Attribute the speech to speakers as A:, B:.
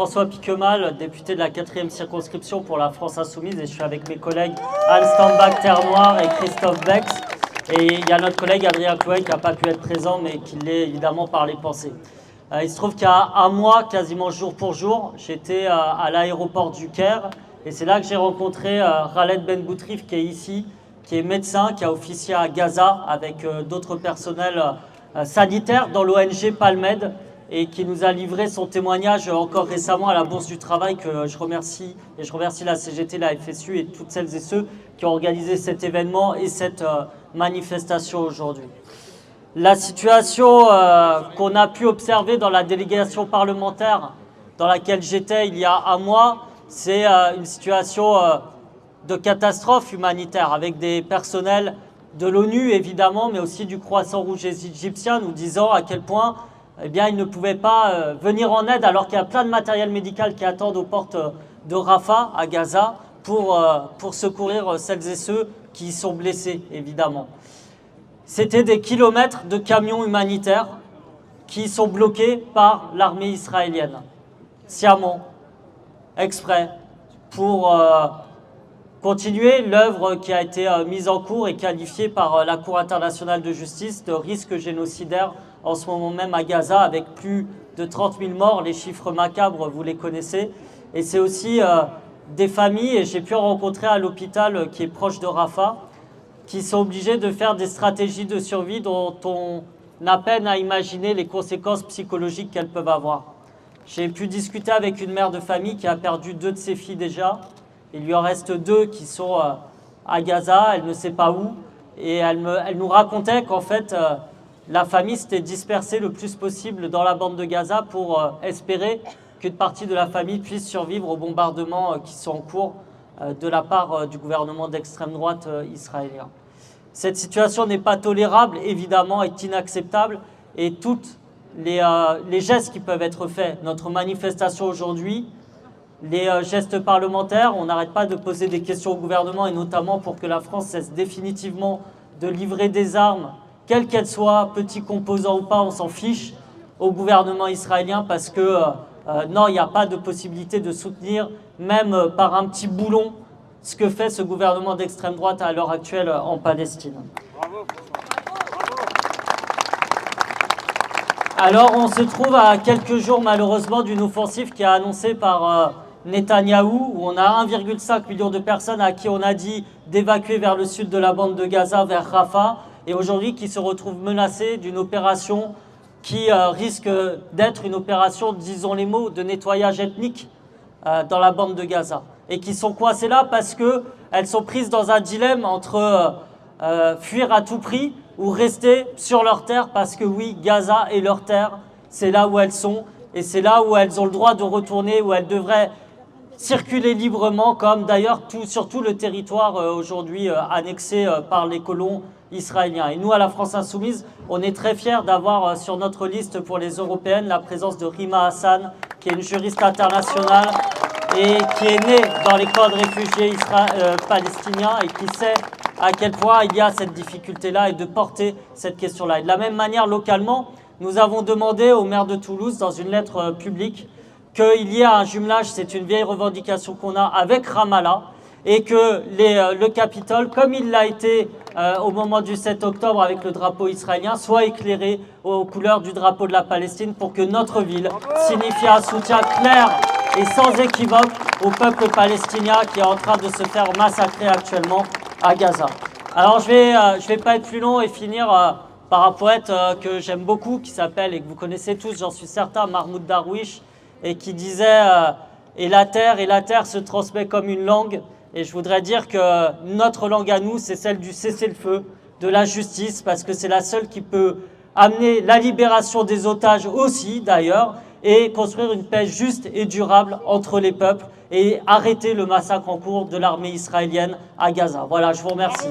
A: François Piquemal, député de la 4e circonscription pour la France Insoumise, et je suis avec mes collègues Anne Stambach-Terre-Noire et Christophe Bex. Et il y a notre collègue Adrien Clouet qui n'a pas pu être présent, mais qui l'est évidemment par les pensées. Il se trouve qu'il y a un mois, quasiment jour pour jour, j'étais à l'aéroport du Caire, et c'est là que j'ai rencontré Khaled Ben Boutrif, qui est ici, qui est médecin, qui a officié à Gaza avec d'autres personnels sanitaires dans l'ONG Palmed, et qui nous a livré son témoignage encore récemment à la Bourse du Travail, que je remercie, et je remercie la CGT, la FSU et toutes celles et ceux qui ont organisé cet événement et cette manifestation aujourd'hui. La situation qu'on a pu observer dans la délégation parlementaire dans laquelle j'étais il y a un mois, c'est une situation de catastrophe humanitaire avec des personnels de l'ONU évidemment, mais aussi du Croissant-Rouge égyptien, nous disant à quel point ils ne pouvaient pas venir en aide alors qu'il y a plein de matériel médical qui attendent aux portes de Rafah, à Gaza, pour secourir celles et ceux qui y sont blessés, évidemment. C'était des kilomètres de camions humanitaires qui sont bloqués par l'armée israélienne, sciemment, exprès, pour continuer l'œuvre qui a été mise en cours et qualifiée par la Cour internationale de justice de risque génocidaire en ce moment même à Gaza, avec plus de 30 000 morts. Les chiffres macabres, vous les connaissez. Et c'est aussi des familles, et j'ai pu en rencontrer à l'hôpital qui est proche de Rafah, qui sont obligés de faire des stratégies de survie dont on a peine à imaginer les conséquences psychologiques qu'elles peuvent avoir. J'ai pu discuter avec une mère de famille qui a perdu 2 de ses filles déjà. Il lui en reste 2 qui sont à Gaza, elle ne sait pas où. Et elle nous racontait qu'en fait, la famille s'était dispersée le plus possible dans la bande de Gaza pour espérer qu'une partie de la famille puisse survivre aux bombardements qui sont en cours de la part du gouvernement d'extrême droite israélien. Cette situation n'est pas tolérable, évidemment, est inacceptable, et tous les gestes qui peuvent être faits, notre manifestation aujourd'hui, les gestes parlementaires, on n'arrête pas de poser des questions au gouvernement, et notamment pour que la France cesse définitivement de livrer des armes, quelles qu'elles soient, petits composants ou pas, on s'en fiche, au gouvernement israélien, parce que non, il n'y a pas de possibilité de soutenir, même par un petit boulon, ce que fait ce gouvernement d'extrême droite à l'heure actuelle en Palestine. Bravo. Alors on se trouve à quelques jours malheureusement d'une offensive qui est annoncée par Netanyahou, où on a 1,5 million de personnes à qui on a dit d'évacuer vers le sud de la bande de Gaza, vers Rafah, et aujourd'hui qui se retrouvent menacés d'une opération qui risque d'être une opération, disons les mots, de nettoyage ethnique dans la bande de Gaza. Et qui sont coincées là parce qu'elles sont prises dans un dilemme entre fuir à tout prix ou rester sur leur terre, parce que oui, Gaza est leur terre, c'est là où elles sont, et c'est là où elles ont le droit de retourner, où elles devraient circuler librement, comme d'ailleurs sur tout le territoire aujourd'hui annexé par les colons israéliens. Et nous, à la France Insoumise, on est très fiers d'avoir sur notre liste pour les européennes la présence de Rima Hassan, qui est une juriste internationale et qui est née dans les camps de réfugiés palestiniens et qui sait à quel point il y a cette difficulté-là et de porter cette question-là. Et de la même manière, localement, nous avons demandé au maire de Toulouse, dans une lettre publique, qu'il y ait un jumelage, c'est une vieille revendication qu'on a, avec Ramallah, et que le Capitole, comme il l'a été au moment du 7 octobre avec le drapeau israélien, soit éclairé aux couleurs du drapeau de la Palestine pour que notre ville signifie un soutien clair et sans équivoque au peuple palestinien qui est en train de se faire massacrer actuellement à Gaza. Alors je vais pas être plus long et finir par un poète que j'aime beaucoup, qui s'appelle, et que vous connaissez tous, j'en suis certain, Mahmoud Darwish, et qui disait et la terre se transmet comme une langue. Et je voudrais dire que notre langue à nous, c'est celle du cessez-le-feu, de la justice, parce que c'est la seule qui peut amener la libération des otages aussi, d'ailleurs, et construire une paix juste et durable entre les peuples et arrêter le massacre en cours de l'armée israélienne à Gaza. Voilà, je vous remercie.